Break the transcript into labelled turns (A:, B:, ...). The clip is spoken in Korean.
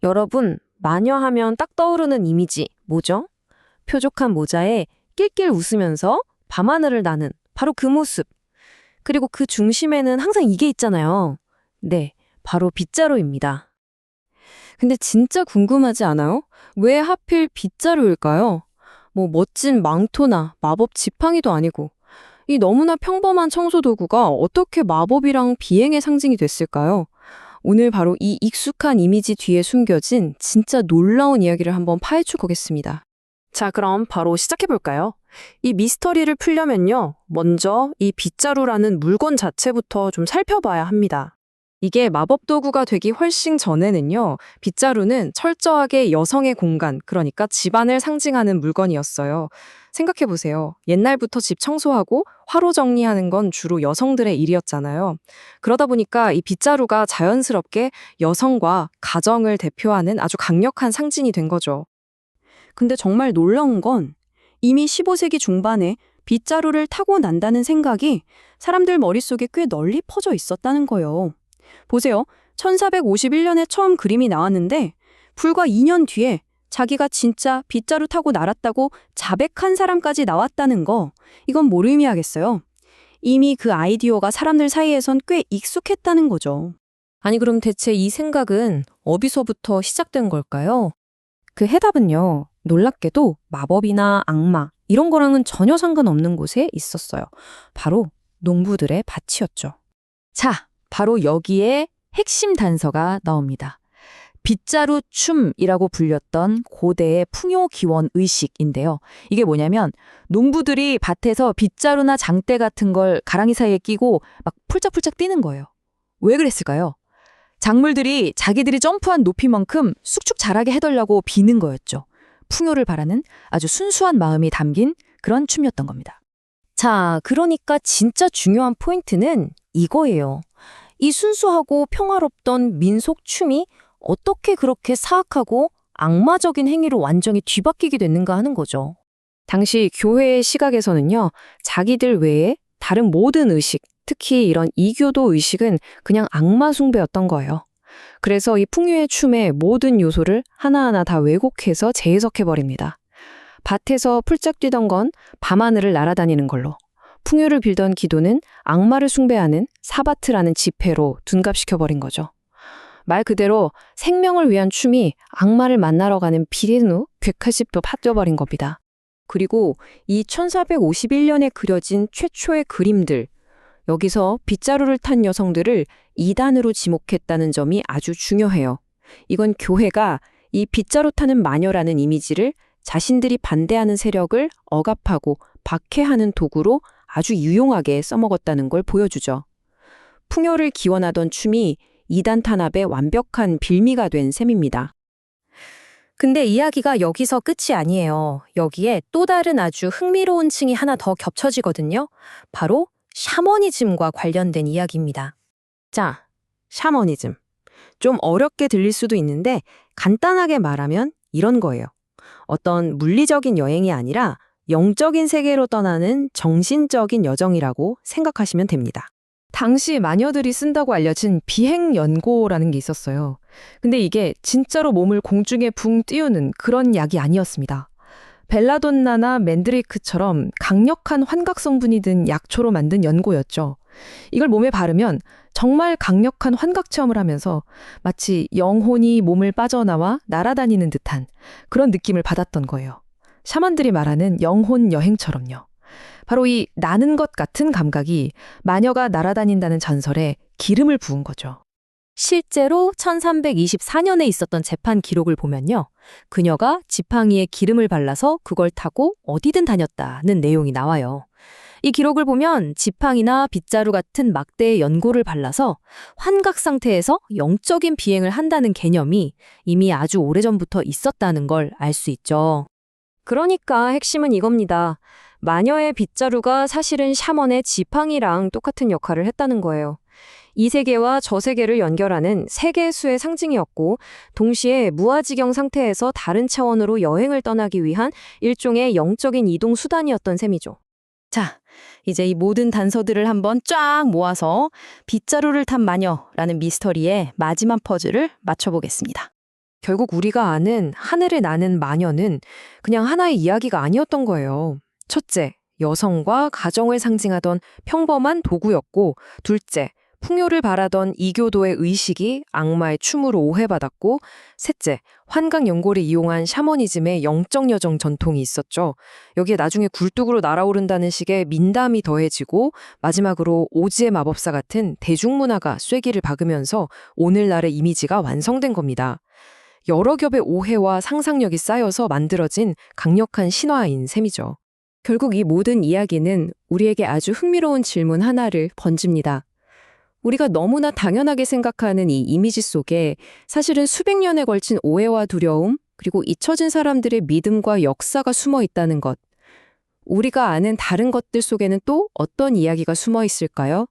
A: 여러분, 마녀 하면 딱 떠오르는 이미지 뭐죠? 표족한 모자에 낄낄 웃으면서 밤하늘을 나는 바로 그 모습. 그리고 그 중심에는 항상 이게 있잖아요. 네, 바로 빗자루입니다. 근데 진짜 궁금하지 않아요? 왜 하필 빗자루일까요? 뭐 멋진 망토나 마법 지팡이도 아니고 이 너무나 평범한 청소도구가 어떻게 마법이랑 비행의 상징이 됐을까요? 오늘 바로 이 익숙한 이미지 뒤에 숨겨진 진짜 놀라운 이야기를 한번 파헤쳐 보겠습니다. 자, 그럼 바로 시작해볼까요? 이 미스터리를 풀려면요, 먼저 이 빗자루라는 물건 자체부터 좀 살펴봐야 합니다. 이게 마법 도구가 되기 훨씬 전에는요, 빗자루는 철저하게 여성의 공간, 그러니까 집안을 상징하는 물건이었어요. 생각해보세요. 옛날부터 집 청소하고 화로 정리하는 건 주로 여성들의 일이었잖아요. 그러다 보니까 이 빗자루가 자연스럽게 여성과 가정을 대표하는 아주 강력한 상징이 된 거죠.
B: 근데 정말 놀라운 건 이미 15세기 중반에 빗자루를 타고 난다는 생각이 사람들 머릿속에 꽤 널리 퍼져 있었다는 거예요. 보세요. 1451년에 처음 그림이 나왔는데 불과 2년 뒤에 자기가 진짜 빗자루 타고 날았다고 자백한 사람까지 나왔다는 거, 이건 뭘 의미하겠어요? 이미 그 아이디어가 사람들 사이에선 꽤 익숙했다는 거죠.
A: 아니, 그럼 대체 이 생각은 어디서부터 시작된 걸까요? 그 해답은요, 놀랍게도 마법이나 악마, 이런 거랑은 전혀 상관없는 곳에 있었어요. 바로 농부들의 밭이었죠. 자, 바로 여기에 핵심 단서가 나옵니다. 빗자루 춤이라고 불렸던 고대의 풍요 기원 의식인데요. 이게 뭐냐면 농부들이 밭에서 빗자루나 장대 같은 걸 가랑이 사이에 끼고 막 폴짝폴짝 뛰는 거예요. 왜 그랬을까요? 작물들이 자기들이 점프한 높이만큼 쑥쑥 자라게 해달라고 비는 거였죠. 풍요를 바라는 아주 순수한 마음이 담긴 그런 춤이었던 겁니다. 자, 그러니까 진짜 중요한 포인트는 이거예요. 이 순수하고 평화롭던 민속 춤이 어떻게 그렇게 사악하고 악마적인 행위로 완전히 뒤바뀌게 됐는가 하는 거죠. 당시 교회의 시각에서는요, 자기들 외에 다른 모든 의식, 특히 이런 이교도 의식은 그냥 악마 숭배였던 거예요. 그래서 이 풍류의 춤의 모든 요소를 하나하나 다 왜곡해서 재해석해버립니다. 밭에서 풀짝 뛰던 건 밤하늘을 날아다니는 걸로, 풍요를 빌던 기도는 악마를 숭배하는 사바트라는 지폐로 둔갑시켜버린 거죠. 말 그대로 생명을 위한 춤이 악마를 만나러 가는 비례누 괴카시법 합쳐버린 겁니다. 그리고 이 1451년에 그려진 최초의 그림들, 여기서 빗자루를 탄 여성들을 이단으로 지목했다는 점이 아주 중요해요. 이건 교회가 이 빗자루 타는 마녀라는 이미지를 자신들이 반대하는 세력을 억압하고 박해하는 도구로 아주 유용하게 써먹었다는 걸 보여주죠. 풍요를 기원하던 춤이 이단 탄압의 완벽한 빌미가 된 셈입니다. 근데 이야기가 여기서 끝이 아니에요. 여기에 또 다른 아주 흥미로운 층이 하나 더 겹쳐지거든요. 바로 샤머니즘과 관련된 이야기입니다. 자, 샤머니즘. 좀 어렵게 들릴 수도 있는데 간단하게 말하면 이런 거예요. 어떤 물리적인 여행이 아니라 영적인 세계로 떠나는 정신적인 여정이라고 생각하시면 됩니다. 당시 마녀들이 쓴다고 알려진 비행연고라는 게 있었어요. 근데 이게 진짜로 몸을 공중에 붕 띄우는 그런 약이 아니었습니다. 벨라돈나나 맨드레이크처럼 강력한 환각 성분이 든 약초로 만든 연고였죠. 이걸 몸에 바르면 정말 강력한 환각 체험을 하면서 마치 영혼이 몸을 빠져나와 날아다니는 듯한 그런 느낌을 받았던 거예요. 샤만들이 말하는 영혼 여행처럼요. 바로 이 나는 것 같은 감각이 마녀가 날아다닌다는 전설에 기름을 부은 거죠. 실제로 1324년에 있었던 재판 기록을 보면요. 그녀가 지팡이에 기름을 발라서 그걸 타고 어디든 다녔다는 내용이 나와요. 이 기록을 보면 지팡이나 빗자루 같은 막대의 연고를 발라서 환각 상태에서 영적인 비행을 한다는 개념이 이미 아주 오래전부터 있었다는 걸 알 수 있죠. 그러니까 핵심은 이겁니다. 마녀의 빗자루가 사실은 샤먼의 지팡이랑 똑같은 역할을 했다는 거예요. 이 세계와 저 세계를 연결하는 세계수의 상징이었고 동시에 무아지경 상태에서 다른 차원으로 여행을 떠나기 위한 일종의 영적인 이동 수단이었던 셈이죠. 자, 이제 이 모든 단서들을 한번 쫙 모아서 빗자루를 탄 마녀라는 미스터리의 마지막 퍼즐을 맞춰보겠습니다. 결국 우리가 아는 하늘을 나는 마녀는 그냥 하나의 이야기가 아니었던 거예요. 첫째, 여성과 가정을 상징하던 평범한 도구였고, 둘째, 풍요를 바라던 이교도의 의식이 악마의 춤으로 오해받았고, 셋째, 환각연골을 이용한 샤머니즘의 영적 여정 전통이 있었죠. 여기에 나중에 굴뚝으로 날아오른다는 식의 민담이 더해지고, 마지막으로 오지의 마법사 같은 대중문화가 쐐기를 박으면서 오늘날의 이미지가 완성된 겁니다. 여러 겹의 오해와 상상력이 쌓여서 만들어진 강력한 신화인 셈이죠.
B: 결국 이 모든 이야기는 우리에게 아주 흥미로운 질문 하나를 번집니다. 우리가 너무나 당연하게 생각하는 이 이미지 속에 사실은 수백 년에 걸친 오해와 두려움, 그리고 잊혀진 사람들의 믿음과 역사가 숨어 있다는 것. 우리가 아는 다른 것들 속에는 또 어떤 이야기가 숨어 있을까요?